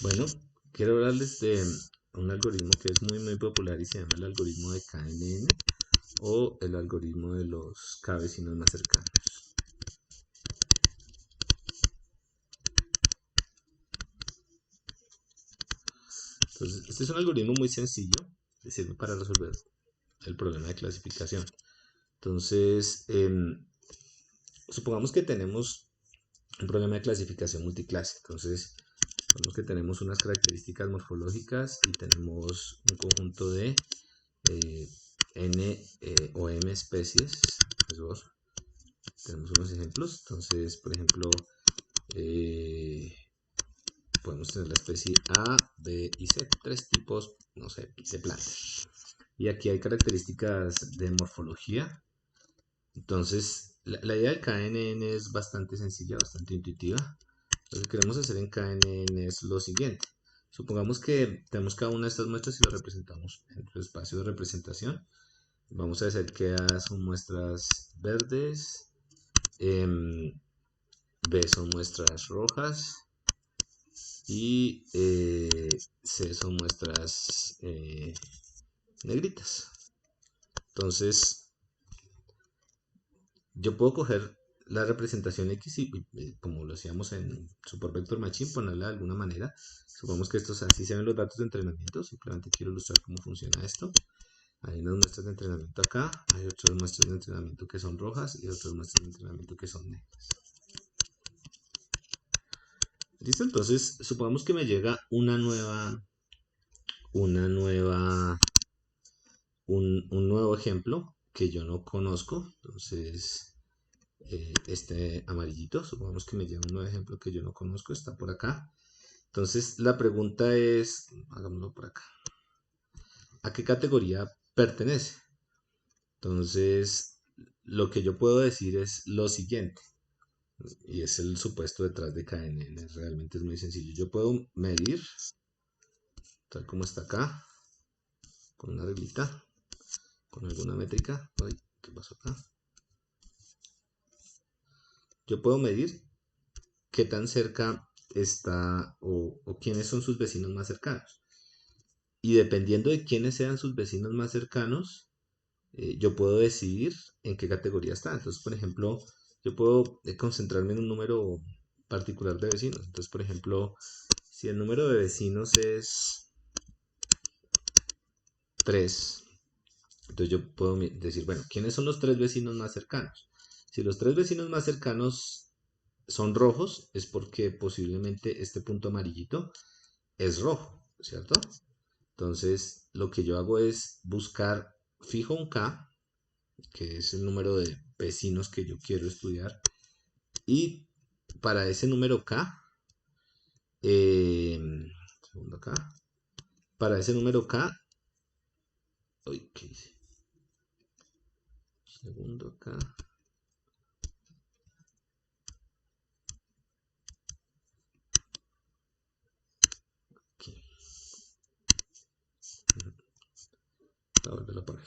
Bueno, quiero hablarles de un algoritmo que es muy popular y se llama el algoritmo de KNN o el algoritmo de los K vecinos más cercanos. Entonces, este es un algoritmo muy sencillo que sirve para resolver el problema de clasificación. Entonces, supongamos que tenemos un problema de clasificación multiclase. Entonces, supongamos que tenemos unas características morfológicas y tenemos un conjunto de n o m especies. Pues tenemos unos ejemplos. Entonces, por ejemplo, podemos tener la especie A, B y C, tres tipos, no sé, de plantas. Y aquí hay características de morfología. Entonces, la idea del KNN es bastante sencilla, bastante intuitiva. Lo que queremos hacer en KNN es lo siguiente. Supongamos que tenemos cada una de estas muestras y las representamos en el espacio de representación. Vamos a decir que A son muestras verdes, B son muestras rojas y C son muestras negritas. Entonces, yo puedo coger la representación X y como lo hacíamos en Supervector Machine, ponerla de alguna manera. Supongamos que estos así se ven los datos de entrenamiento. Simplemente quiero ilustrar cómo funciona esto. Hay unas muestras de entrenamiento acá, hay otras muestras de entrenamiento que son rojas y otras muestras de entrenamiento que son negras. ¿Listo? Entonces, supongamos que me llega un nuevo ejemplo que yo no conozco. Entonces, este amarillito, supongamos que me llega un nuevo ejemplo que yo no conozco, está por acá. Entonces, la pregunta es, hagámoslo por acá, ¿a qué categoría pertenece? Entonces, lo que yo puedo decir es lo siguiente, y es el supuesto detrás de KNN, realmente es muy sencillo. Yo puedo medir, tal como está acá, con una reglita, con alguna métrica. Ay, ¿qué pasó acá? Yo puedo medir qué tan cerca está o quiénes son sus vecinos más cercanos. Y dependiendo de quiénes sean sus vecinos más cercanos, yo puedo decidir en qué categoría está. Entonces, por ejemplo, yo puedo concentrarme en un número particular de vecinos. Entonces, por ejemplo, si el número de vecinos es 3, entonces yo puedo decir, bueno, ¿quiénes son los tres vecinos más cercanos? Si los tres vecinos más cercanos son rojos, es porque posiblemente este punto amarillito es rojo, ¿cierto? Entonces, lo que yo hago es buscar, fijo un K, que es el número de vecinos que yo quiero estudiar, y para ese número K, segundo K, para ese número K, uy, ¿qué hice? Segundo K. Aquí. Voy a volverlo a poner.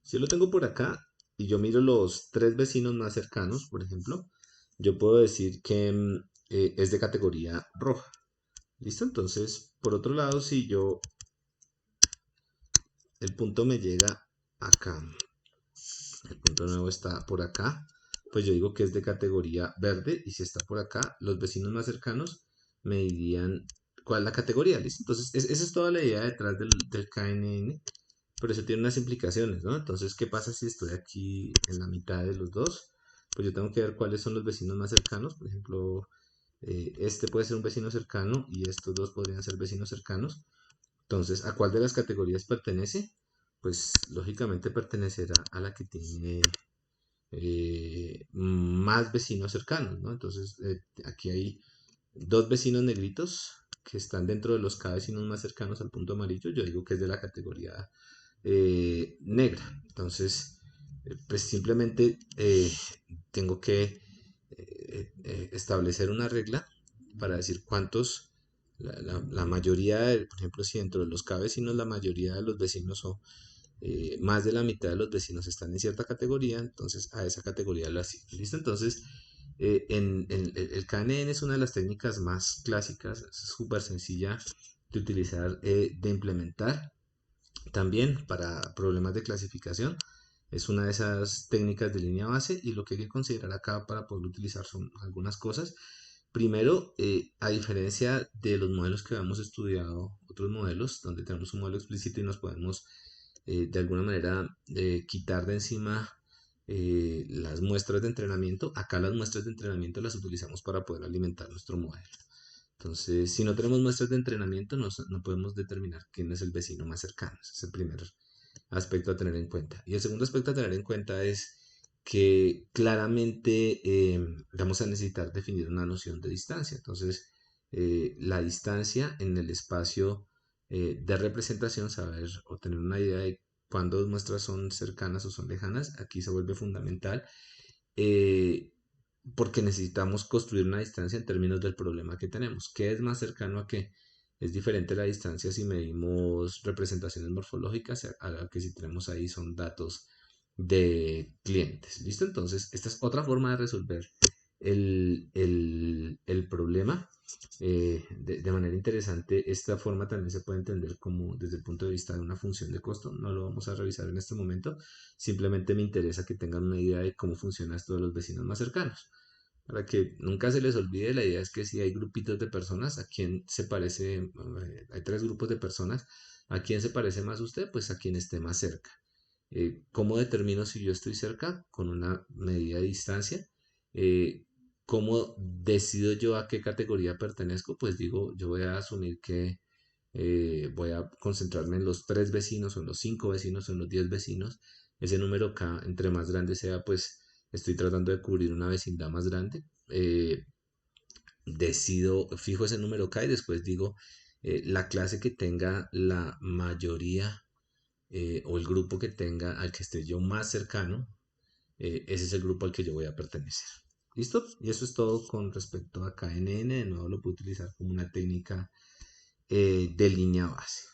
Si yo lo tengo por acá y yo miro los tres vecinos más cercanos, por ejemplo, yo puedo decir que es de categoría roja. ¿Listo? Entonces, por otro lado, si yo el punto me llega acá, el punto nuevo está por acá, pues yo digo que es de categoría verde, y si está por acá, los vecinos más cercanos me dirían cuál es la categoría. ¿Listo? Entonces, esa es toda la idea detrás del KNN. Pero eso tiene unas implicaciones, ¿no? Entonces, ¿qué pasa si estoy aquí en la mitad de los dos? Pues yo tengo que ver cuáles son los vecinos más cercanos. Por ejemplo, este puede ser un vecino cercano y estos dos podrían ser vecinos cercanos. Entonces, ¿a cuál de las categorías pertenece? Pues lógicamente pertenecerá a la que tiene más vecinos cercanos, ¿no? Entonces, aquí hay dos vecinos negritos que están dentro de los cada vecinos más cercanos al punto amarillo. Yo digo que es de la categoría negra. Entonces, pues simplemente tengo que establecer una regla para decir cuántos, la mayoría, por ejemplo, si dentro de los K vecinos la mayoría de los vecinos o más de la mitad de los vecinos están en cierta categoría, entonces a esa categoría la asigno. ¿Listo? Entonces, El KNN es una de las técnicas más clásicas, es súper sencilla de utilizar, de implementar también para problemas de clasificación. Es una de esas técnicas de línea base y lo que hay que considerar acá para poder utilizar son algunas cosas. Primero, a diferencia de los modelos que habíamos estudiado, otros modelos donde tenemos un modelo explícito y nos podemos de alguna manera quitar de encima las muestras de entrenamiento, acá las muestras de entrenamiento las utilizamos para poder alimentar nuestro modelo. Entonces, si no tenemos muestras de entrenamiento, no podemos determinar quién es el vecino más cercano. Ese es el primer aspecto a tener en cuenta. Y el segundo aspecto a tener en cuenta es que claramente vamos a necesitar definir una noción de distancia. Entonces, la distancia en el espacio de representación, saber o tener una idea de cuándo dos muestras son cercanas o son lejanas, aquí se vuelve fundamental. eh, Porque necesitamos construir una distancia en términos del problema que tenemos. ¿Qué es más cercano a qué? Es diferente la distancia si medimos representaciones morfológicas a la que si tenemos ahí son datos de clientes. ¿Listo? Entonces, esta es otra forma de resolver el problema de manera interesante. Esta forma también se puede entender como desde el punto de vista de una función de costo. No lo vamos a revisar en este momento. Simplemente me interesa que tengan una idea de cómo funciona esto de los vecinos más cercanos. Para que nunca se les olvide, la idea es que si hay grupitos de personas, ¿a quién se parece? Hay tres grupos de personas. ¿A quién se parece más usted? Pues a quien esté más cerca. ¿Cómo determino si yo estoy cerca? Con una medida de distancia. Eh, ¿Cómo decido yo a qué categoría pertenezco? Pues digo, yo voy a asumir que voy a concentrarme en los tres vecinos o en los cinco vecinos o en los 10 vecinos. Ese número K, entre más grande sea, pues estoy tratando de cubrir una vecindad más grande. Decido, fijo ese número K y después digo la clase que tenga la mayoría o el grupo que tenga al que esté yo más cercano, ese es el grupo al que yo voy a pertenecer. ¿Listo? Y eso es todo con respecto a KNN. De nuevo lo puedo utilizar como una técnica de línea base.